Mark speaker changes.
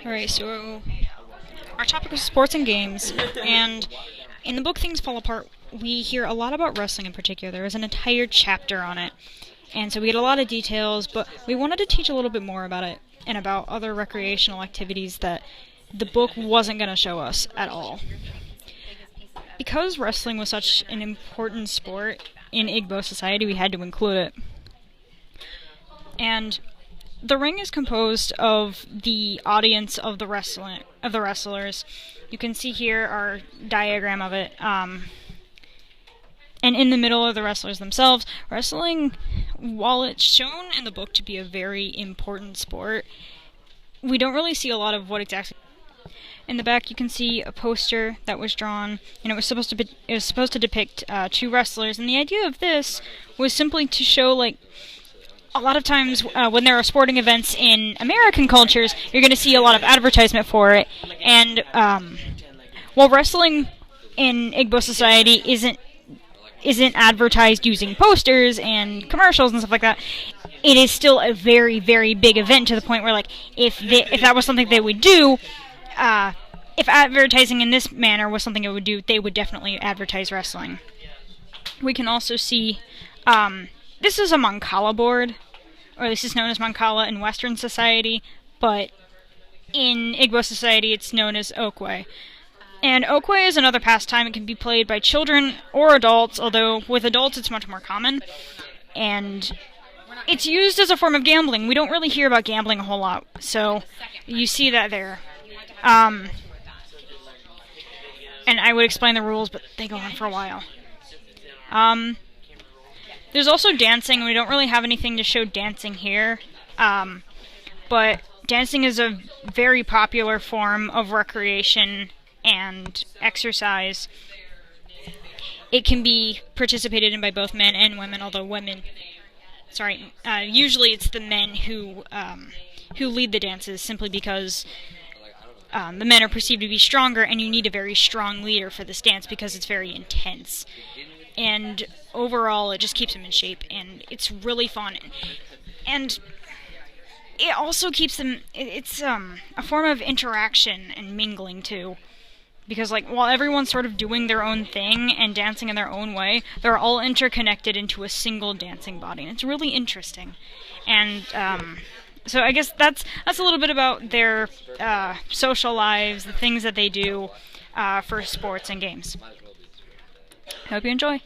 Speaker 1: Alright, so our topic was sports and games, and in the book Things Fall Apart, we hear a lot about wrestling in particular. There is an entire chapter on it, and so we get a lot of details, but we wanted to teach a little bit more about it and about other recreational activities that the book wasn't going to show us at all. Because wrestling was such an important sport in Igbo society, we had to include it. And the ring is composed of the audience of the wrestlers. You can see here our diagram of it. And in the middle are the wrestlers themselves. Wrestling, while it's shown in the book to be a very important sport, we don't really see a lot of what exactly. In the back, you can see a poster that was drawn, and it was supposed to depict two wrestlers. And the idea of this was simply to show, like, a lot of times when there are sporting events in American cultures, you're going to see a lot of advertisement for it. And while wrestling in Igbo society isn't advertised using posters and commercials and stuff like that, it is still a very, very big event, to the point where, like, if that was something they would do, if advertising in this manner was something it would do, they would definitely advertise wrestling. We can also see, this is a Mancala board, or this is known as Mancala in Western society, but in Igbo society it's known as Okwe. And Okwe is another pastime. It can be played by children or adults, although with adults it's much more common. And it's used as a form of gambling. We don't really hear about gambling a whole lot, so you see that there. And I would explain the rules, but they go on for a while. There's also dancing. We don't really have anything to show dancing here, but dancing is a very popular form of recreation and exercise. It can be participated in by both men and women, although usually it's the men who lead the dances, simply because the men are perceived to be stronger, and you need a very strong leader for this dance because it's very intense. And overall, it just keeps them in shape, and it's really fun. And it also keeps them. It's a form of interaction and mingling too, because, like, while everyone's sort of doing their own thing and dancing in their own way, they're all interconnected into a single dancing body, and it's really interesting. And so I guess that's a little bit about their social lives, the things that they do for sports and games. Hope you enjoy.